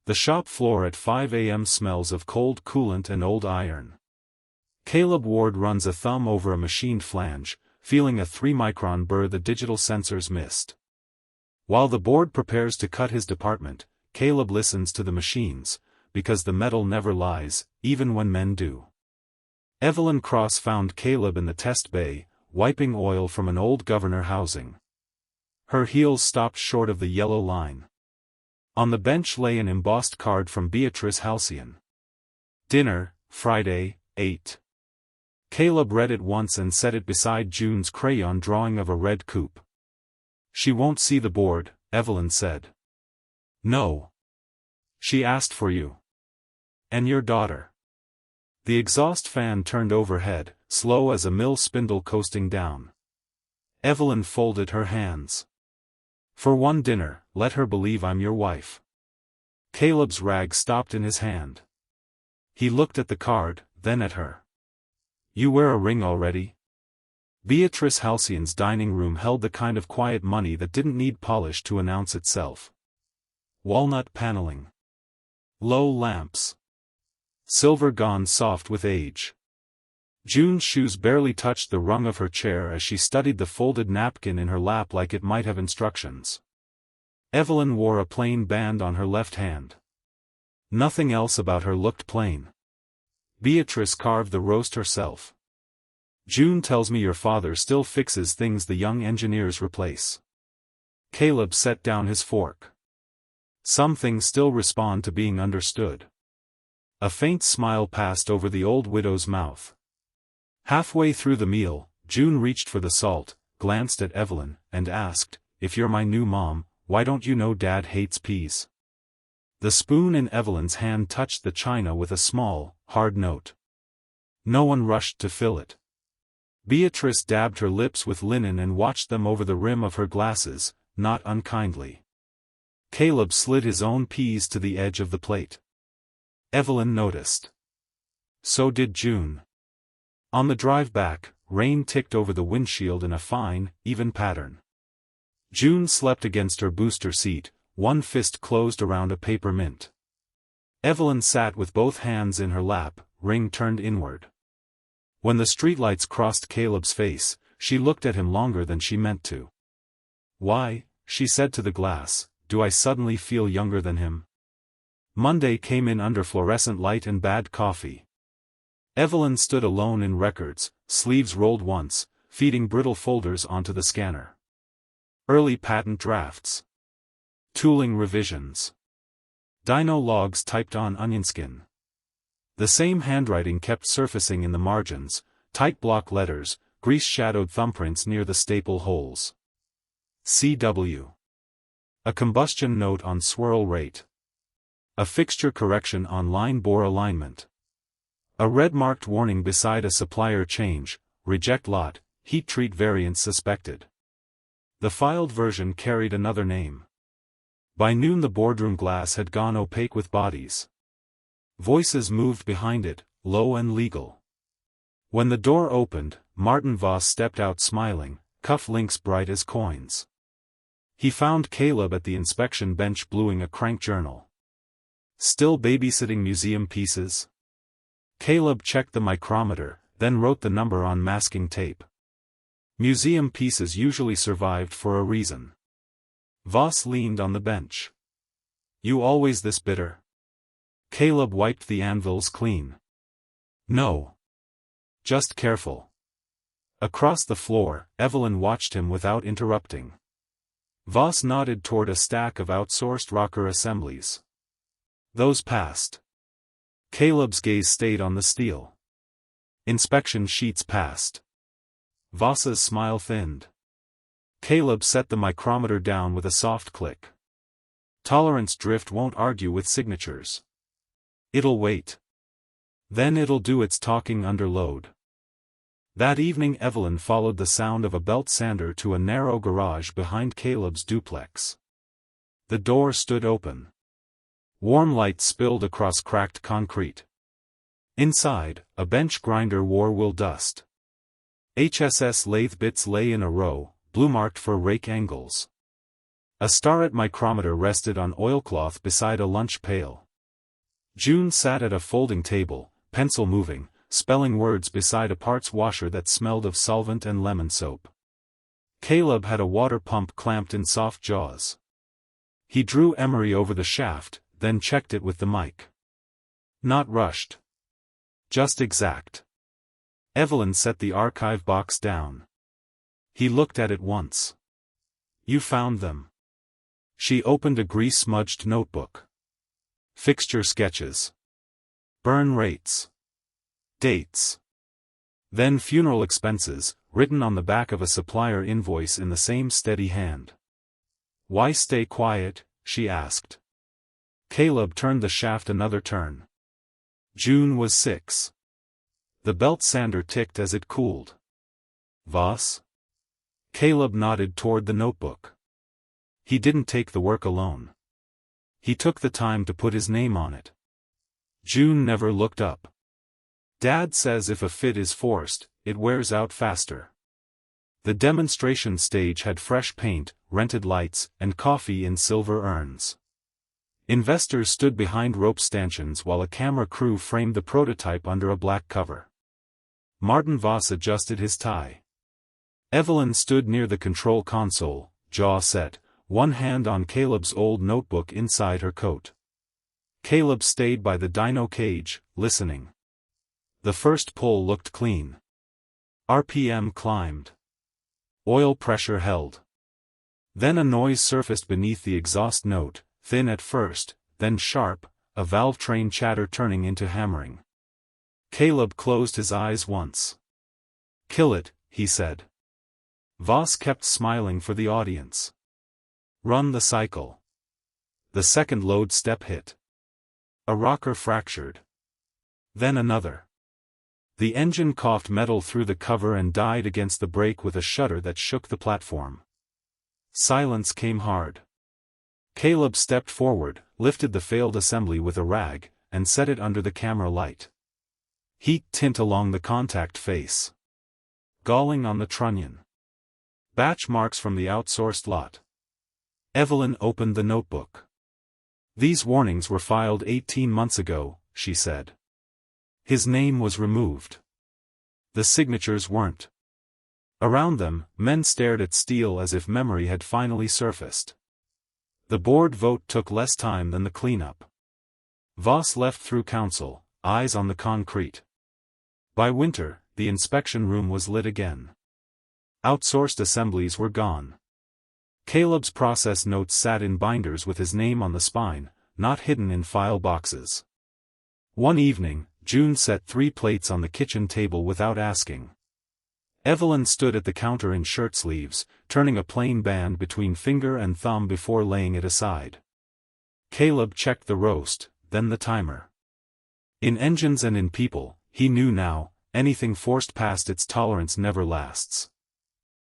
The shop floor at 5 a.m. smells of cold coolant and old iron. Caleb Ward runs a thumb over a machined flange, feeling a 3-micron burr the digital sensors missed. While the board prepares to cut his department, Caleb listens to the machines, because the metal never lies, even when men do. Evelyn Cross found Caleb in the test bay, wiping oil from an old governor housing. Her heels stopped short of the yellow line. On the bench lay an embossed card from Beatrice Halcyon. Dinner, Friday, 8. Caleb read it once and set it beside June's crayon drawing of a red coupe. She won't see the board, Evelyn said. No. She asked for you. And your daughter. The exhaust fan turned overhead, slow as a mill spindle coasting down. Evelyn folded her hands. For one dinner, let her believe I'm your wife. Caleb's rag stopped in his hand. He looked at the card, then at her. You wear a ring already? Beatrice Halcyon's dining room held the kind of quiet money that didn't need polish to announce itself. Walnut paneling. Low lamps. Silver gone soft with age. June's shoes barely touched the rung of her chair as she studied the folded napkin in her lap like it might have instructions. Evelyn wore a plain band on her left hand. Nothing else about her looked plain. Beatrice carved the roast herself. June tells me your father still fixes things the young engineers replace. Caleb set down his fork. Some things still respond to being understood. A faint smile passed over the old widow's mouth. Halfway through the meal, June reached for the salt, glanced at Evelyn, and asked, if you're my new mom, why don't you know Dad hates peas? The spoon in Evelyn's hand touched the china with a small, hard note. No one rushed to fill it. Beatrice dabbed her lips with linen and watched them over the rim of her glasses, not unkindly. Caleb slid his own peas to the edge of the plate. Evelyn noticed. So did June. On the drive back, rain ticked over the windshield in a fine, even pattern. June slept against her booster seat, one fist closed around a paper mint. Evelyn sat with both hands in her lap, ring turned inward. When the streetlights crossed Caleb's face, she looked at him longer than she meant to. Why, she said to the glass, do I suddenly feel younger than him? Monday came in under fluorescent light and bad coffee. Evelyn stood alone in records, sleeves rolled once, feeding brittle folders onto the scanner. Early patent drafts. Tooling revisions. Dyno logs typed on onionskin. The same handwriting kept surfacing in the margins, tight block letters, grease-shadowed thumbprints near the staple holes. CW. A combustion note on swirl rate. A fixture correction on line bore alignment. A red-marked warning beside a supplier change, reject lot, heat treat variant suspected. The filed version carried another name. By noon the boardroom glass had gone opaque with bodies. Voices moved behind it, low and legal. When the door opened, Martin Voss stepped out smiling, cuff links bright as coins. He found Caleb at the inspection bench bluing a crank journal. Still babysitting museum pieces? Caleb checked the micrometer, then wrote the number on masking tape. Museum pieces usually survived for a reason. Voss leaned on the bench. You always this bitter? Caleb wiped the anvils clean. No. Just careful. Across the floor, Evelyn watched him without interrupting. Voss nodded toward a stack of outsourced rocker assemblies. Those passed. Caleb's gaze stayed on the steel. Inspection sheets passed. Voss's smile thinned. Caleb set the micrometer down with a soft click. Tolerance drift won't argue with signatures. It'll wait. Then it'll do its talking under load. That evening Evelyn followed the sound of a belt sander to a narrow garage behind Caleb's duplex. The door stood open. Warm light spilled across cracked concrete. Inside, a bench grinder wore wool dust. HSS lathe bits lay in a row, blue marked for rake angles. A starret micrometer rested on oilcloth beside a lunch pail. June sat at a folding table, pencil moving, spelling words beside a parts washer that smelled of solvent and lemon soap. Caleb had a water pump clamped in soft jaws. He drew emery over the shaft, then checked it with the mic. Not rushed. Just exact. Evelyn set the archive box down. He looked at it once. You found them. She opened a grease-smudged notebook. Fixture sketches. Burn rates. Dates. Then funeral expenses, written on the back of a supplier invoice in the same steady hand. Why stay quiet? She asked. Caleb turned the shaft another turn. June was 6. The belt sander ticked as it cooled. Was? Caleb nodded toward the notebook. He didn't take the work alone. He took the time to put his name on it. June never looked up. Dad says if a fit is forced, it wears out faster. The demonstration stage had fresh paint, rented lights, and coffee in silver urns. Investors stood behind rope stanchions while a camera crew framed the prototype under a black cover. Martin Voss adjusted his tie. Evelyn stood near the control console, jaw set, one hand on Caleb's old notebook inside her coat. Caleb stayed by the dyno cage, listening. The first pull looked clean. RPM climbed. Oil pressure held. Then a noise surfaced beneath the exhaust note, thin at first, then sharp, a valve train chatter turning into hammering. Caleb closed his eyes once. Kill it, he said. Voss kept smiling for the audience. Run the cycle. The second load step hit. A rocker fractured. Then another. The engine coughed metal through the cover and died against the brake with a shudder that shook the platform. Silence came hard. Caleb stepped forward, lifted the failed assembly with a rag, and set it under the camera light. Heat tint along the contact face. Galling on the trunnion. Batch marks from the outsourced lot. Evelyn opened the notebook. These warnings were filed 18 months ago, she said. His name was removed. The signatures weren't. Around them, men stared at steel as if memory had finally surfaced. The board vote took less time than the cleanup. Voss left through council, eyes on the concrete. By winter, the inspection room was lit again. Outsourced assemblies were gone. Caleb's process notes sat in binders with his name on the spine, not hidden in file boxes. One evening, June set 3 plates on the kitchen table without asking. Evelyn stood at the counter in shirt sleeves, turning a plain band between finger and thumb before laying it aside. Caleb checked the roast, then the timer. In engines and in people, he knew now, anything forced past its tolerance never lasts.